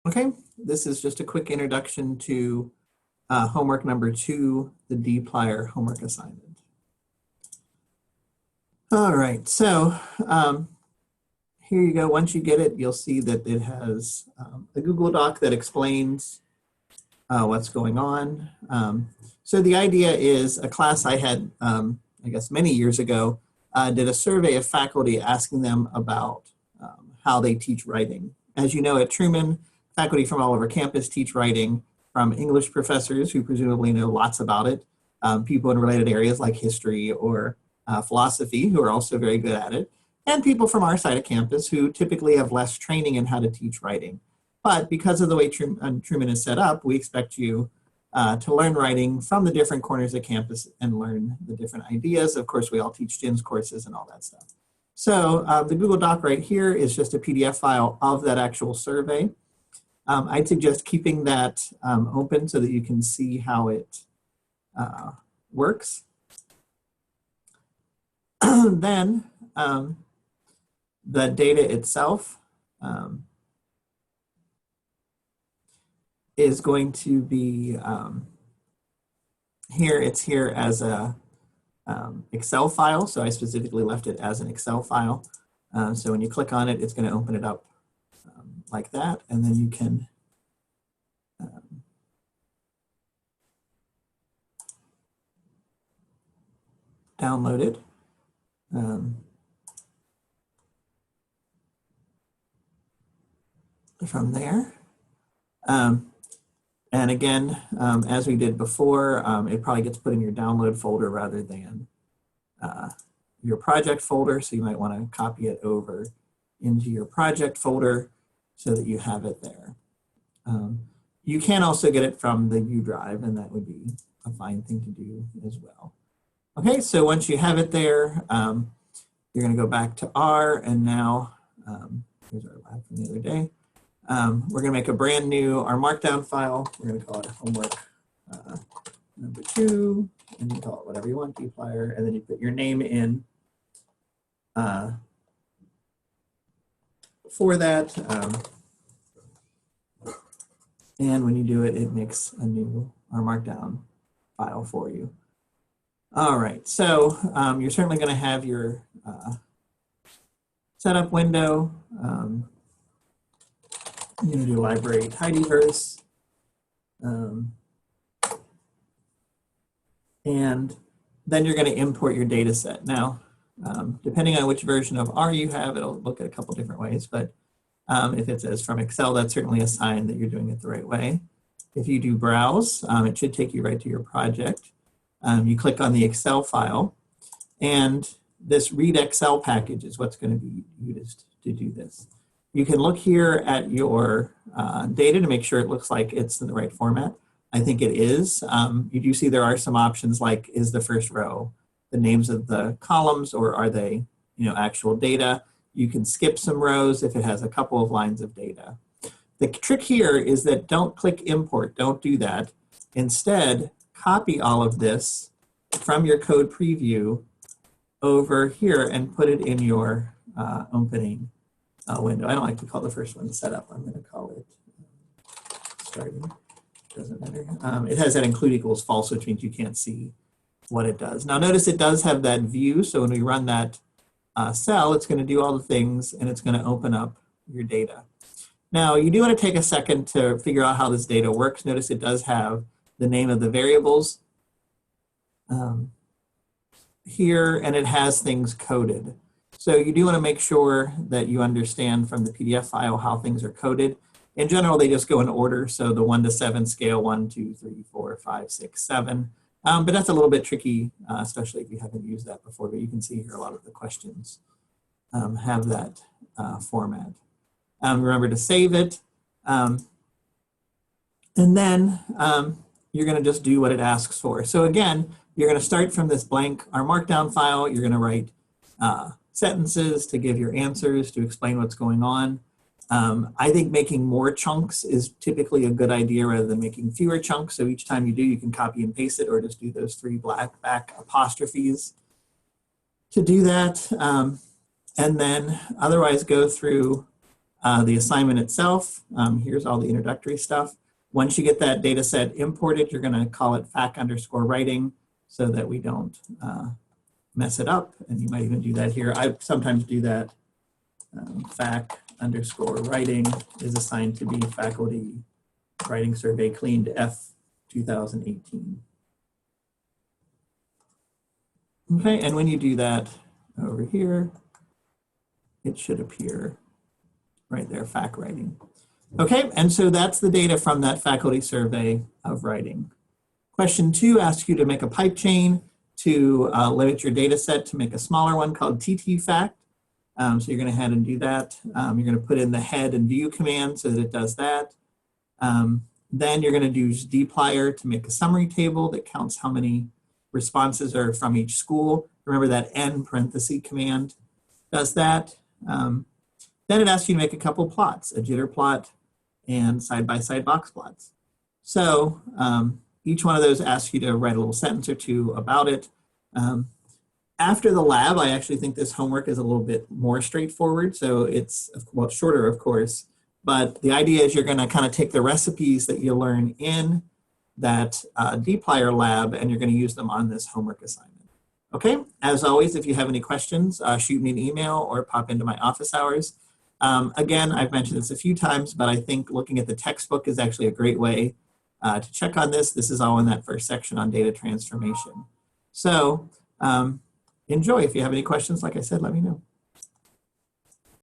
Okay, this is just a quick introduction to homework number 2, the dplyr homework assignment. All right, so here you go. Once you get it, you'll see that it has a Google Doc that explains what's going on. So the idea is a class I had, I guess many years ago, did a survey of faculty asking them about how they teach writing. As you know, at Truman, faculty from all over campus teach writing, from English professors who presumably know lots about it, people in related areas like history or philosophy who are also very good at it, and people from our side of campus who typically have less training in how to teach writing. But because of the way Truman is set up, we expect you to learn writing from the different corners of campus and learn the different ideas. Of course, we all teach GINS courses and all that stuff. So the Google Doc right here is just a PDF file of that actual survey. I'd suggest keeping that open so that you can see how it works. Then the data itself is going to be here. It's here as a Excel file. So I specifically left it as an Excel file. So when you click on it, it's going to open it up like that, and then you can download it. From there. And again, as we did before, it probably gets put in your download folder rather than your project folder. So you might want to copy it over into your project folder so that you have it there. You can also get it from the U drive, and that would be a fine thing to do as well. Okay, so once you have it there, you're going to go back to R, and now here's our lab from the other day. We're going to make a brand new our markdown file. We're going to call it homework number 2, and you call it whatever you want, dplyr, and then you put your name in for that. And when you do it, it makes a new our markdown file for you. All right, so you're certainly going to have your setup window. You're going to do library tidyverse. And then you're going to import your data set. Now, depending on which version of R you have, it'll look at a couple different ways, but if it says from Excel, that's certainly a sign that you're doing it the right way. If you do browse, it should take you right to your project. You click on the Excel file, and this read Excel package is what's going to be used to do this. You can look here at your data to make sure it looks like it's in the right format. I think it is. You do see there are some options like, is the first row the names of the columns, or are they, actual data? You can skip some rows if it has a couple of lines of data. The trick here is that don't click import, don't do that. Instead, copy all of this from your code preview over here and put it in your opening window. I don't like to call the first one setup. I'm going to call it starting. Doesn't matter. It has that include equals false, which means you can't see what it does. Now notice it does have that view. So when we run that cell, it's going to do all the things, and it's going to open up your data. Now you do want to take a second to figure out how this data works. Notice it does have the name of the variables here, and it has things coded. So you do want to make sure that you understand from the PDF file how things are coded. In general, they just go in order. So the 1 to 7 scale, 1, 2, 3, 4, 5, 6, 7. But that's a little bit tricky, especially if you haven't used that before. But you can see here a lot of the questions have that format. Remember to save it. And then you're going to just do what it asks for. So again, you're going to start from this blank our markdown file. You're going to write sentences to give your answers, to explain what's going on. I think making more chunks is typically a good idea rather than making fewer chunks. So each time you do, you can copy and paste it, or just do those 3 black back apostrophes to do that. And then otherwise go through The assignment itself, here's all the introductory stuff. Once you get that data set imported, you're going to call it fac_writing so that we don't mess it up. And you might even do that here. I sometimes do that. Fac_writing is assigned to be faculty writing survey cleaned F 2018. Okay, and when you do that over here, it should appear right there, fac writing. Okay, and so that's the data from that faculty survey of writing. Question 2 asks you to make a pipe chain to limit your data set to make a smaller one called ttfact. So you're going to head and do that. You're going to put in the head and view command so that it does that. Then you're going to use dplyr to make a summary table that counts how many responses are from each school. Remember that n parenthesis command does that. Then it asks you to make a couple plots, a jitter plot and side-by-side box plots. So each one of those asks you to write a little sentence or two about it. After the lab, I actually think this homework is a little bit more straightforward. So it's, well, shorter, of course, but the idea is you're going to kind of take the recipes that you learn in that dplyr lab and you're going to use them on this homework assignment. Okay, as always, if you have any questions, shoot me an email or pop into my office hours. Again, I've mentioned this a few times, but I think looking at the textbook is actually a great way to check on this. This is all in that first section on data transformation. So enjoy. If you have any questions, like I said, let me know.